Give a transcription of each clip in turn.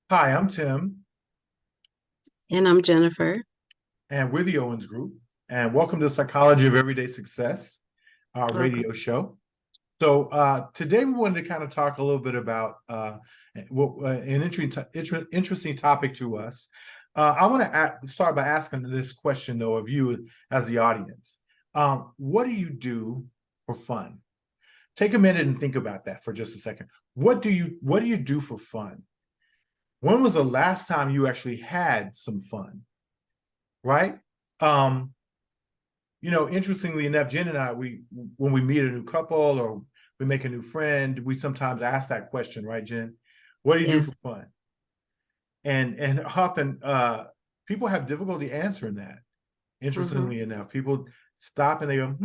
Hi, I'm Tim, And I'm Jennifer. and we're the Owens Group. And welcome to Psychology of Everyday Success, our Welcome. radio show. Today we wanted to kind of talk a little bit about an interesting topic to us. I want to start by asking this question, though, of you as the audience. What do you do for fun? Take a minute and think about that for just a second. What do you do for fun? When was the last time you actually had some fun? Right? Um, Interestingly enough, Jen and I, we when we meet a new couple or we make a new friend, we sometimes ask that question, right, Jen? What do you do for Yes. fun? And often people have difficulty answering that. hmm Interestingly enough, people stop and they go,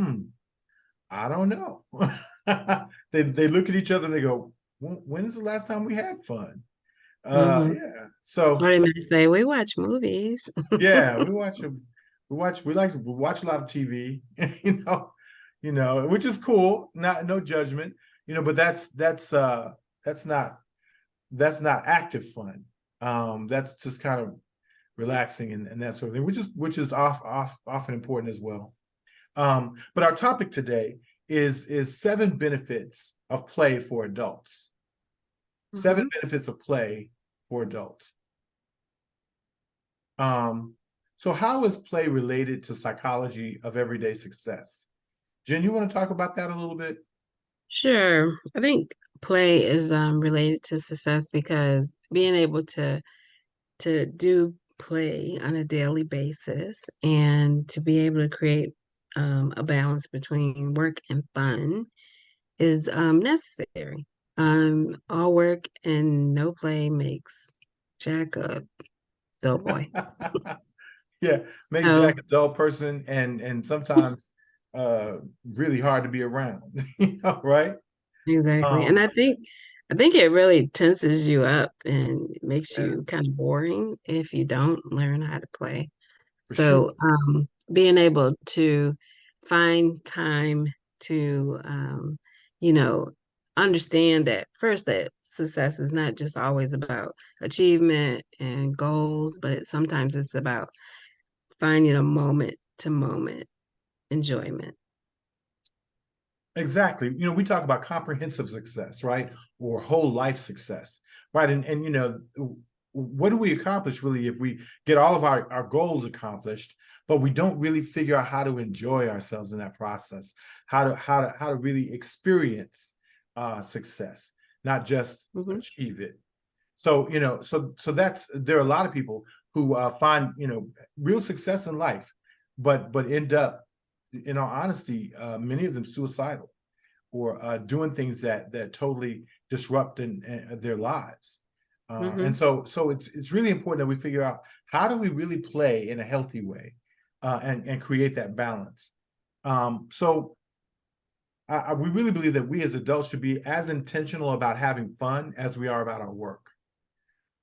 I don't know. They look at each other and they go, when is the last time we had fun? hmm Yeah. So Or they might say, we watch movies. yeah, we watch a lot of TV, which is cool. Not no judgment, but that's not active fun. That's just kind of relaxing and that sort of thing, which is often important as well. But our topic today is seven benefits of play for adults. Seven hmm benefits of play for adults. Um, so how is play related to psychology of everyday success? Jen, you want to talk about that a little bit? Sure. I think play is related to success because being able to do play on a daily basis and to be able to create a balance between work and fun is necessary. All work and no play makes Jack a dull boy. Yeah, makes Jack So a dull person and sometimes uh really hard to be around, right? exactly. And Um, I think it really tenses you up and makes yeah, you kind of boring if you don't learn how to play. for sure. So being able to find time to you know, understand that first that success is not just always about achievement and goals, but sometimes it's about finding a moment to moment enjoyment. Exactly. We talk about comprehensive success, right? Or whole life success, right? And what do we accomplish really if we get all of our goals accomplished, but we don't really figure out how to enjoy ourselves in that process, how to really experience success, not just hmm achieve it. So that's there are a lot of people who find real success in life, but end up, in all honesty, many of them suicidal or doing things that totally disrupt their lives. And hmm so it's really important that we figure out how do we really play in a healthy way, and create that balance. We really believe that we as adults should be as intentional about having fun as we are about our work.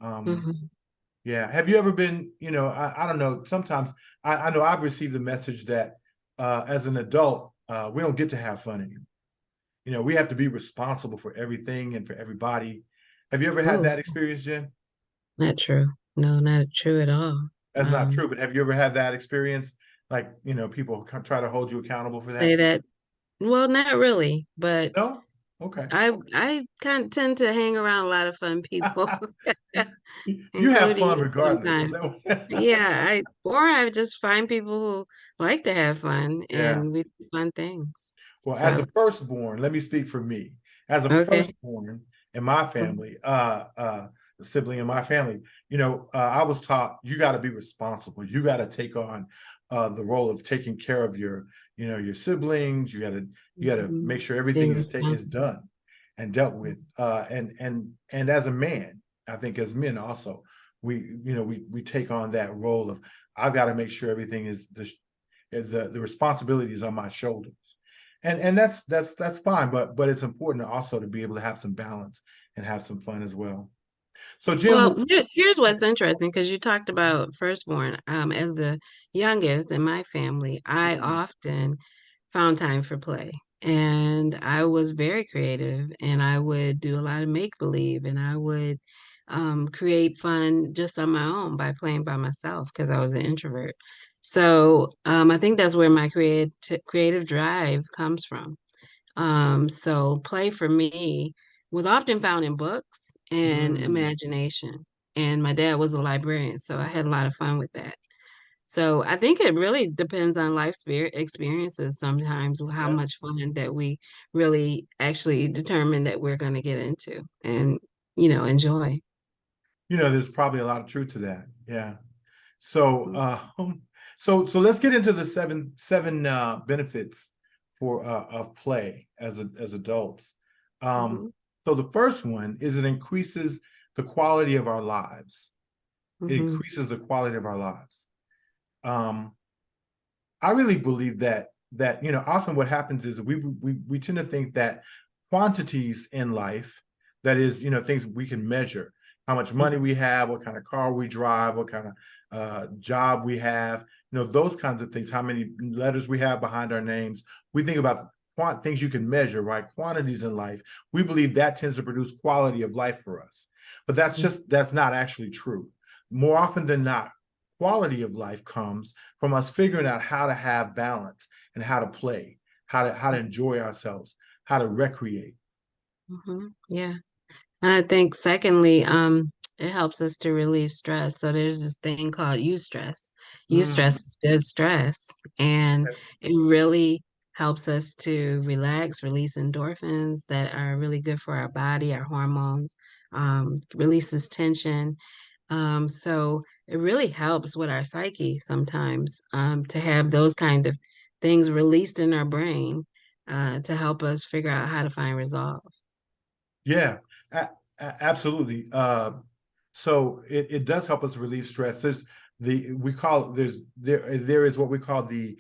Um, hmm yeah. Have you ever been, I don't know, sometimes I know I've received a message that as an adult, we don't get to have fun anymore. We have to be responsible for everything and for everybody. Have you ever had Oh, that experience, Jen? not true. No, not true at all. That's not Um, true, but have you ever had that experience? Like, people try to hold you accountable for say that? that. Well, not really, but No? Okay. I kind of tend to hang around a lot of fun people, You have including fun you regardless. So sometimes. Yeah, I just find people who like to have fun yeah. and we do fun things. Well, as So, a firstborn, let me speak for me. As a okay. firstborn in my family, a sibling in my family, I was taught you got to be responsible. You got to take on the role of taking care of your siblings. You got to make Mhm. sure everything Being is responsible. done and dealt with. And as a man, I think as men also, we take on that role of I've got to make sure everything the responsibility is on my shoulders, and that's fine, but it's important also to be able to have some balance and have some fun as well. So Well, Jim. here's what's interesting because you talked about firstborn. As the youngest in my family, I often found time for play. And I was very creative and I would do a lot of make believe and I would create fun just on my own by playing by myself because I was an introvert. So I think that's where my creative drive comes from. So play for me was often found in books and Mm, imagination. And my dad was a librarian, so I had a lot of fun with that. So I think it really depends on life experiences sometimes, how yeah. much fun that we really actually determine that we're going to get into and, enjoy. There's probably a lot of truth to that. Yeah. So, Mhm. so let's get into the seven benefits for of play as adults. Um, Mhm. so the first one is it increases the quality of our lives. It Mhm. increases the quality of our lives. Um, I really believe that often what happens is we tend to think that quantities in life, that is, things we can measure, how much money Mhm. we have, what kind of car we drive, what kind of job we have, those kinds of things, how many letters we have behind our names. We think about things you can measure, right? Quantities in life. We believe that tends to produce quality of life for us, but that's not actually true. More often than not, quality of life comes from us figuring out how to have balance and how to play, how to enjoy ourselves, how to recreate. Yeah. And I think secondly, it helps us to relieve stress. So there's this thing called eustress. Eustress Mm, is good stress, and it really helps us to relax, release endorphins that are really good for our body, our hormones, releases tension. So it really helps with our psyche sometimes, to have those kind of things released in our brain, to help us figure out how to find resolve. yeah, absolutely. So it does help us relieve stress. There's the we call there is what we call the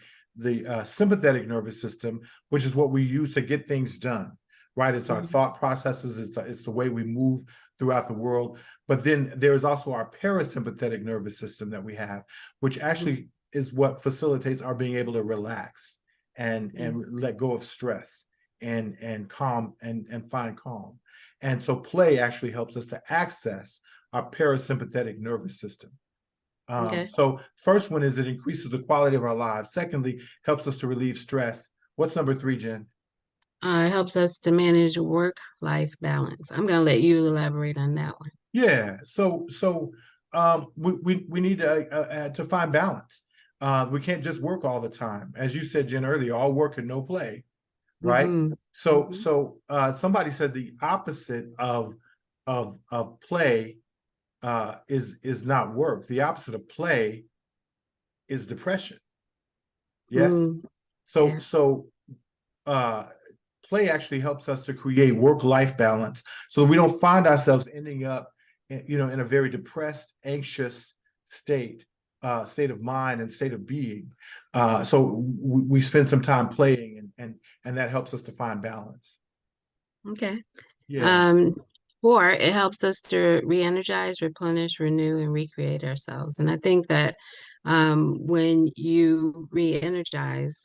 sympathetic nervous system, which is what we use to get things done. Right, it's our Mhm. thought processes. It's the way we move throughout the world. But then there is also our parasympathetic nervous system that we have, which Mhm. actually is what facilitates our being able to relax Yeah. and let go of stress and calm and find calm. And so play actually helps us to access our parasympathetic nervous system. Okay. So first one is it increases the quality of our lives. Secondly, helps us to relieve stress. What's number three, Jen? It helps us to manage work-life balance. I'm going to let you elaborate on that one. Yeah. So we need to find balance. We can't just work all the time. As you said, Jen, earlier, all work and no play, right? Hmm. So somebody said the opposite of play is not work. The opposite of play is depression. Yes. Mm, So yeah. so uh play actually helps us to create work-life balance so we don't find ourselves ending up in a very depressed, anxious state of mind and state of being. So we spend some time playing and that helps us to find balance. Okay. Yeah. Um, or it helps us to re-energize, replenish, renew, and recreate ourselves. And I think that when you re-energize,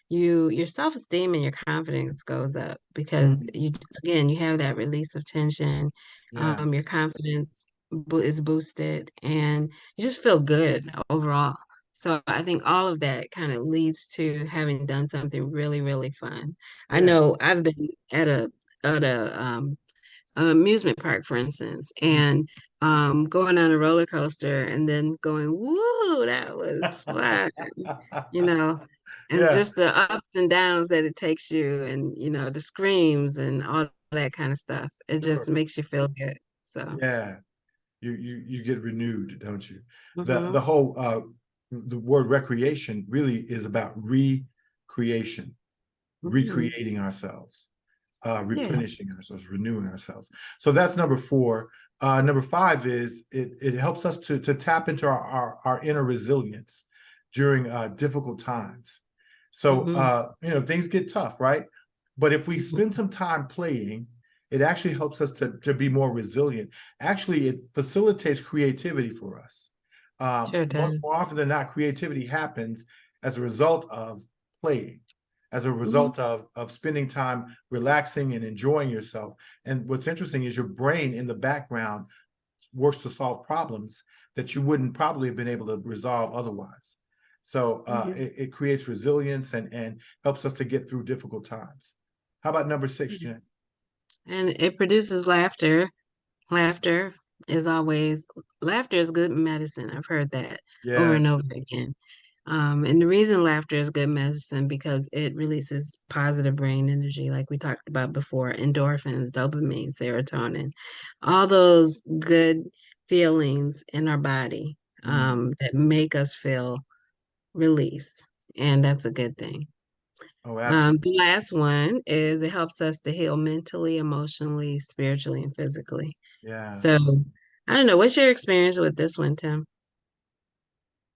your self-esteem and your confidence goes up because Mhm. you have that release of tension. Yeah. Your confidence is boosted, and you just feel good overall. So I think all of that kind of leads to having done something really, really fun. I Yeah. know I've been at a amusement park, for instance, and going on a roller coaster and then going, "Woo, that was fun," you know, and Yeah. just the ups and downs that it takes you, and the screams and all that kind of stuff. It just Sure. makes you feel good. So, Yeah. You get renewed, don't you? The hmm. whole the word recreation really is about recreation, Hmm. recreating ourselves, Yeah. replenishing ourselves, renewing ourselves. So that's number four. Number five is it helps us to tap into our inner resilience during difficult times. So Hmm. things get tough, right? But if we spend some time playing, it actually helps us to be more resilient. Actually, it facilitates creativity for us. Sure does. More often than not, creativity happens as a result of playing, as a Hmm. result of spending time relaxing and enjoying yourself. And what's interesting is your brain in the background works to solve problems that you wouldn't probably have been able to resolve otherwise. So it creates resilience and helps us to get through difficult times. How about number 6, Jen? And it produces laughter. Laughter laughter is good medicine. I've heard that over Yeah, and over again. And the reason laughter is good medicine because it releases positive brain energy, like we talked about before, endorphins, dopamine, serotonin, all those good feelings in our body that make us feel release. And that's a good thing. oh, absolutely. The last one is it helps us to heal mentally, emotionally, spiritually, and physically. Yeah. So I don't know. What's your experience with this one, Tim?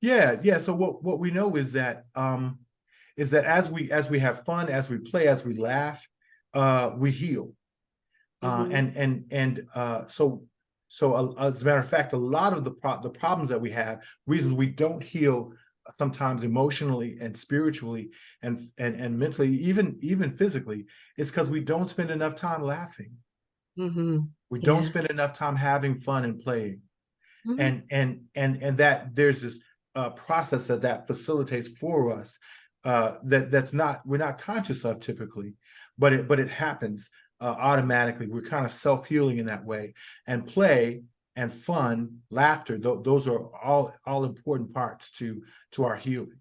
Yeah. So what we know is that as we have fun, as we play, as we laugh, we heal. Mm-hmm. So as a matter of fact, a lot of the problems that we have, reasons we don't heal sometimes emotionally and spiritually and mentally, even physically, is because we don't spend enough time laughing. Mm-hmm. We don't Yeah. spend enough time having fun and playing. Mm-hmm. And that there's this process that facilitates for us that's not we're not conscious of typically, but it happens automatically. We're kind of self-healing in that way, and play and fun, laughter, those are all important parts to our healing.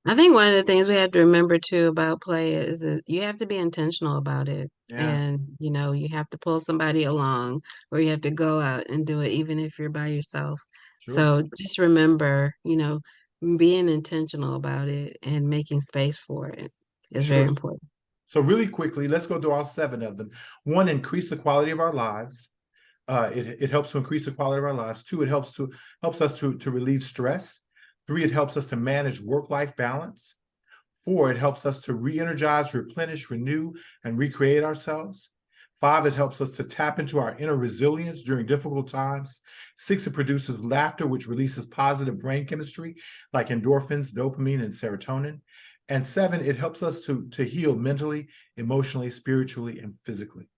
I think one of the things we have to remember too about play is that you have to be intentional about it. Yeah, And, you have to pull somebody along or you have to go out and do it, even if you're by yourself. sure, So just remember, being intentional about it and making space for it is very sure. important. So really quickly, let's go through all 7 of them. 1, increase the quality of our lives. It helps to increase the quality of our lives. 2, it helps us to relieve stress. 3, it helps us to manage work-life balance. 4, it helps us to re-energize, replenish, renew, and recreate ourselves. 5, it helps us to tap into our inner resilience during difficult times. 6, it produces laughter, which releases positive brain chemistry like endorphins, dopamine, and serotonin. And 7, it helps us to heal mentally, emotionally, spiritually, and physically.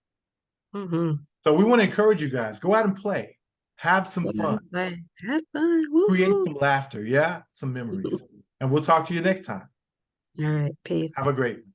Mm-hmm. So we want to encourage you guys, go out and play, have some Go out fun, and play. Have fun. create Woo-hoo. some laughter, yeah, some memories. And we'll talk to you next time. All right. Peace. Have a great one.